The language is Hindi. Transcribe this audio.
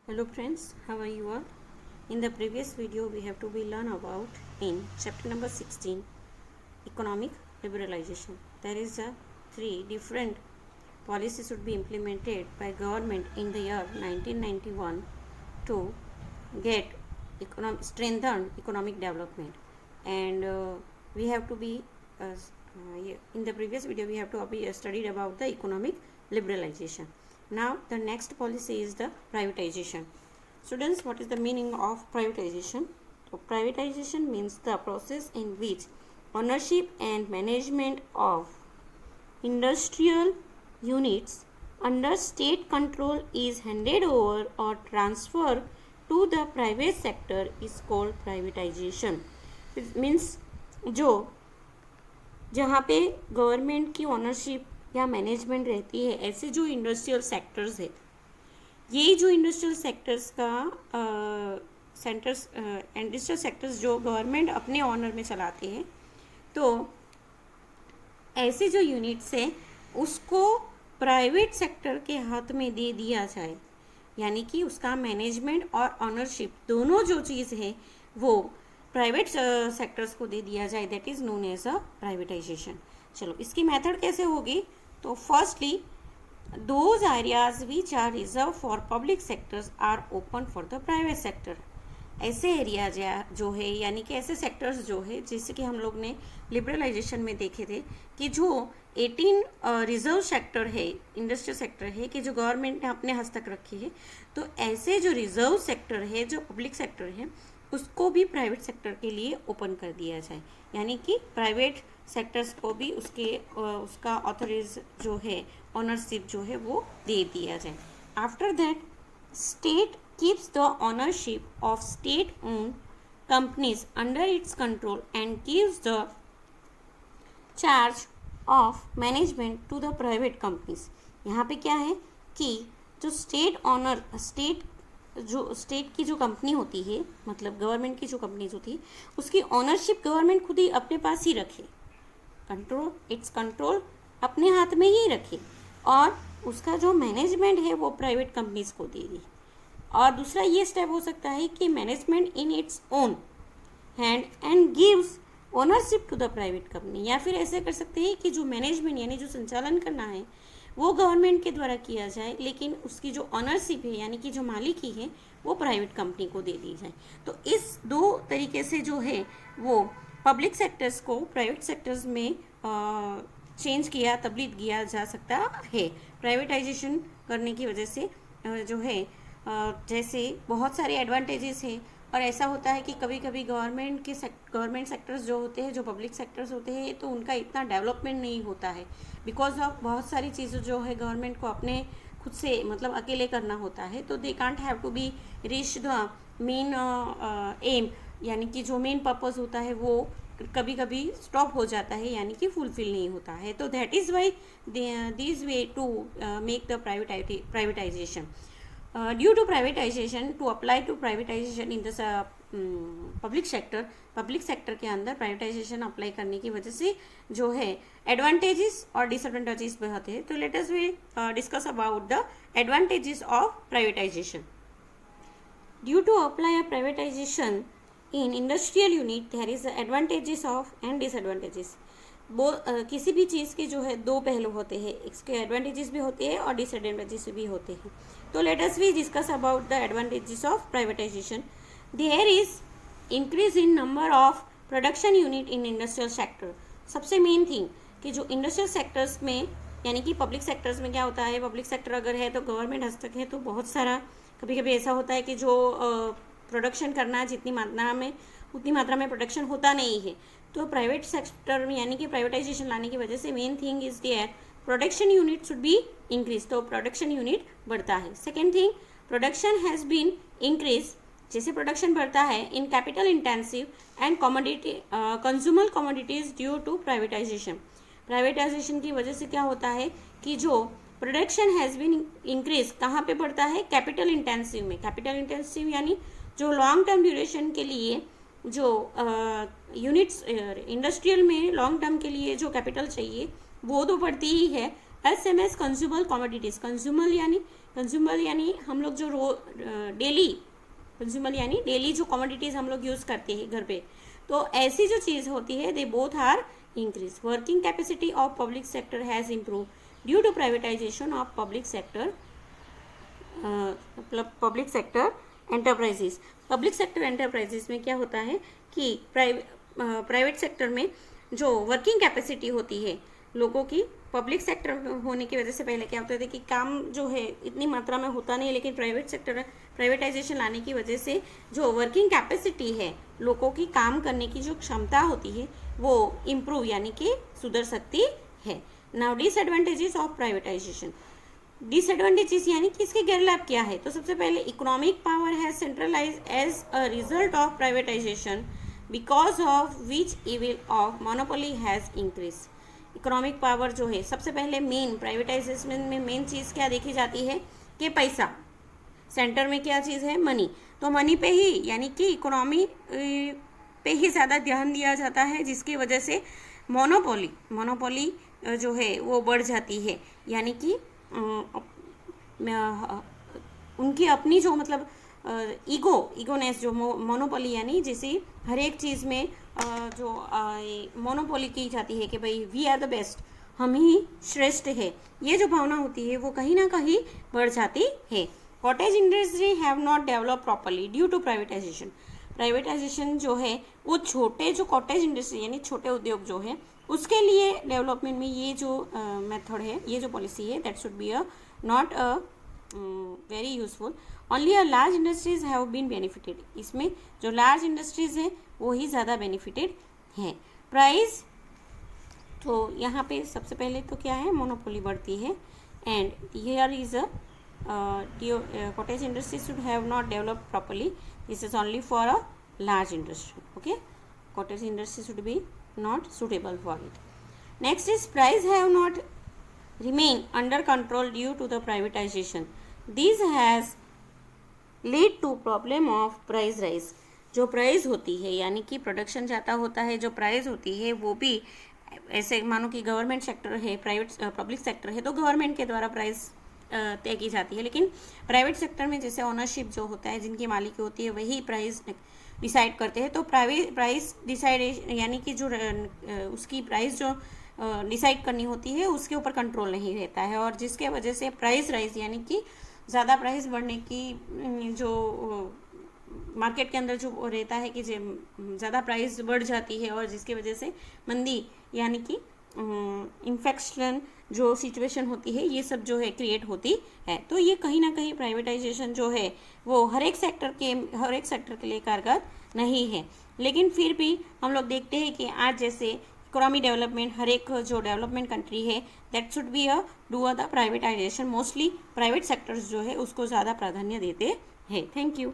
Hello friends, how are you all? In the previous video we have to be learn about in chapter number 16 economic liberalization. There is a three different policies should be implemented by government in the year 1991 to get strengthen economic development, and we have to be in the previous video we have to be studied about the economic liberalization. Now the next policy is the privatization. Students, what is the meaning of privatization? So privatization means the process in which ownership and management of industrial units under state control is handed over or transferred to the private sector is called privatization. It means जहाँ पे गवर्नमेंट की ओनरशिप या मैनेजमेंट रहती है, ऐसे जो इंडस्ट्रियल सेक्टर्स है, ये जो इंडस्ट्रियल सेक्टर्स का इंडस्ट्रियल सेक्टर्स जो गवर्नमेंट अपने ऑनर में चलाते हैं, तो ऐसे जो यूनिट्स है उसको प्राइवेट सेक्टर के हाथ में दे दिया जाए, यानी कि उसका मैनेजमेंट और ऑनरशिप दोनों जो चीज़ है वो प्राइवेट सेक्टर्स को दे दिया जाए. That is known as a privatisation. चलो इसकी मेथड कैसे होगी? तो firstly those areas which are reserve for public sectors are open for the private sector. ऐसे एरिया जो है, यानी कि ऐसे सेक्टर्स जो है, जैसे कि हम लोग ने लिबरलाइजेशन में देखे थे कि जो 18 रिजर्व सेक्टर है, इंडस्ट्रियल सेक्टर है कि जो गवर्नमेंट ने अपने हस्तक रखी है, तो ऐसे जो रिजर्व सेक्टर है, जो पब्लिक सेक्टर है, उसको भी प्राइवेट सेक्टर के लिए ओपन कर दिया जाए, यानी कि प्राइवेट सेक्टर्स को भी उसका ऑथराइज जो है, ऑनरशिप जो है वो दे दिया जाए. After that state keeps the ownership of state owned companies under its control and gives the charge of management to the private companies. यहाँ पे क्या है कि जो स्टेट की जो कंपनी होती है, मतलब गवर्नमेंट की जो कंपनीज होती है, उसकी ऑनरशिप गवर्नमेंट खुद ही अपने पास ही रखे, कंट्रोल अपने हाथ में ही रखे, और उसका जो मैनेजमेंट है वो प्राइवेट कंपनीज को दे दी. और दूसरा ये स्टेप हो सकता है कि management in its own hand and gives ownership to the private company. या फिर ऐसे कर सकते हैं कि जो मैनेजमेंट यानी जो संचालन करना है वो गवर्नमेंट के द्वारा किया जाए, लेकिन उसकी जो ऑनरशिप है यानी कि जो मालिकी है वो प्राइवेट कंपनी को दे दी जाए. तो इस दो तरीके से जो है वो पब्लिक सेक्टर्स को प्राइवेट सेक्टर्स में चेंज किया, तब्दील किया जा सकता है प्राइवेटाइजेशन करने की वजह से. जो है जैसे बहुत सारे एडवांटेजेस हैं, और ऐसा होता है कि कभी कभी गवर्नमेंट सेक्टर्स जो होते हैं, जो पब्लिक सेक्टर्स होते हैं, तो उनका इतना डेवलपमेंट नहीं होता है, बिकॉज ऑफ बहुत सारी चीज़ें जो है गवर्नमेंट को अपने खुद से मतलब अकेले करना होता है. तो they can't have to be reach the main aim, यानी कि जो मेन पर्पस होता है वो कभी कभी स्टॉप हो जाता है, यानी कि फुलफिल नहीं होता है. तो that is why this way to make the privatization. Due to privatization, to apply to privatization in this public sector के अंदर प्राइवेटाइजेशन अप्लाई करने की वजह से जो है एडवांटेजेस और डिसएडवांटेजेस भी होते हैं. तो let us we discuss about the advantages of privatization. Due to apply a privatization in industrial unit there is advantages of and disadvantages. किसी भी चीज़ के जो है दो पहलू होते हैं, इसके एडवांटेजेस भी होते हैं और डिसएडवांटेजेस भी होते हैं. तो let us we discuss about the advantages of privatization. There is increase in number of production unit in industrial sector. सबसे मेन थिंग कि जो इंडस्ट्रियल सेक्टर्स में यानी कि पब्लिक सेक्टर्स में क्या होता है, पब्लिक सेक्टर अगर है तो गवर्नमेंट हस्तक है, तो बहुत सारा कभी कभी ऐसा होता है कि जो प्रोडक्शन करना है जितनी मात्रा में उतनी मात्रा में प्रोडक्शन होता नहीं है. तो प्राइवेट सेक्टर में यानी कि प्राइवेटाइजेशन लाने की वजह से main thing is there production unit should be increase. तो प्रोडक्शन यूनिट बढ़ता है. Second thing, production has been increase. जैसे प्रोडक्शन बढ़ता है in capital intensive and consumer commodities due to privatization. Privatization की वजह से क्या होता है कि जो प्रोडक्शन हैज़ बीन इंक्रीज कहाँ पे बढ़ता है? कैपिटल इंटेंसिव में. कैपिटल इंटेंसिव यानी जो लॉन्ग टर्म ड्यूरेशन के लिए जो यूनिट्स इंडस्ट्रियल में लॉन्ग टर्म के लिए जो कैपिटल चाहिए वो तो बढ़ती ही है, एस एम एस कंज्यूमर कमोडिटीज़. कंज्यूमर यानी कंज्यूमर यानी हम लोग जो डेली कंज्यूमर यानी डेली जो कमोडिटीज हम लोग यूज करते हैं घर पे, तो ऐसी जो चीज होती है they both are increase. Working capacity of public sector has improve due to privatization of public sector enterprises. Public sector enterprises में क्या होता है कि प्राइवेट सेक्टर में जो वर्किंग कैपेसिटी होती है लोगों की, पब्लिक सेक्टर होने की वजह से पहले क्या होता था कि काम जो है इतनी मात्रा में होता नहीं, लेकिन प्राइवेट सेक्टर प्राइवेटाइजेशन लाने की वजह से जो वर्किंग कैपेसिटी है लोगों की, काम करने की जो क्षमता होती है वो इम्प्रूव यानी कि सुधर सकती है. Now disadvantages of privatization. Disadvantages यानी कि इसके गैरलाभ क्या है. तो सबसे पहले economic power has centralize as a result of privatization because of which evil of monopoly has increase. Economic power जो है, सबसे पहले मेन प्राइवेटाइजेशन में मेन चीज़ क्या देखी जाती है कि पैसा. सेंटर में क्या चीज़ है, मनी. तो मनी पे ही यानी कि इकोनॉमी पे ही ज़्यादा ध्यान दिया जाता है, जिसकी वजह से मोनोपोली जो है वो बढ़ जाती है. यानी कि उनकी अपनी जो मतलब ईगोनेस जो मोनोपोली यानी जैसे हर एक चीज़ में जो मोनोपोली की जाती है कि भाई वी आर द बेस्ट, हम ही श्रेष्ठ है, ये जो भावना होती है वो कहीं ना कहीं बढ़ जाती है. Cottage industry have not develop properly due to privatization. Privatization जो है वो छोटे जो कॉटेज इंडस्ट्री यानी छोटे उद्योग जो है उसके लिए डेवलपमेंट में ये जो मेथड है, ये जो पॉलिसी है, that should be a not a very useful. Only a large industries have been benefited. इसमें जो लार्ज इंडस्ट्रीज है वो ही ज़्यादा बेनिफिटेड हैं. प्राइस, तो यहाँ पे सबसे पहले तो क्या है, मोनोपोली बढ़ती है. And here is a cottage industry should have not developed properly. This is only for a large industry. Okay, cottage industry should be not suitable for it. Next is price have not remain under control due to the privatization. This has lead to problem of price rise. जो प्राइस होती है यानी कि प्रोडक्शन ज़्यादा होता है, जो प्राइस होती है वो भी ऐसे मानो कि गवर्नमेंट सेक्टर है, प्राइवेट पब्लिक सेक्टर है तो गवर्नमेंट के द्वारा प्राइस तय की जाती है. लेकिन प्राइवेट सेक्टर में जैसे ओनरशिप जो होता है, जिनकी मालिकी होती है, वही प्राइस डिसाइड करते हैं. तो प्राइस डिसाइड यानी कि जो उसकी प्राइस जो डिसाइड करनी होती है उसके ऊपर कंट्रोल नहीं रहता है, और जिसके वजह से प्राइस राइज यानी कि ज़्यादा प्राइस बढ़ने की जो मार्केट के अंदर जो रहता है कि ज़्यादा प्राइस बढ़ जाती है, और जिसकी वजह से मंदी यानी कि इन्फेक्शन जो सिचुएशन होती है ये सब जो है क्रिएट होती है. तो ये कहीं ना कहीं प्राइवेटाइजेशन जो है वो हर एक सेक्टर के लिए कारगर नहीं है. लेकिन फिर भी हम लोग देखते हैं कि आज जैसे इकोनॉमी डेवलपमेंट, हर एक जो डेवलपमेंट कंट्री है that should B do the privatisation. Mostly private sectors जो है उसको ज़्यादा प्राधान्य देते हैं. Thank you.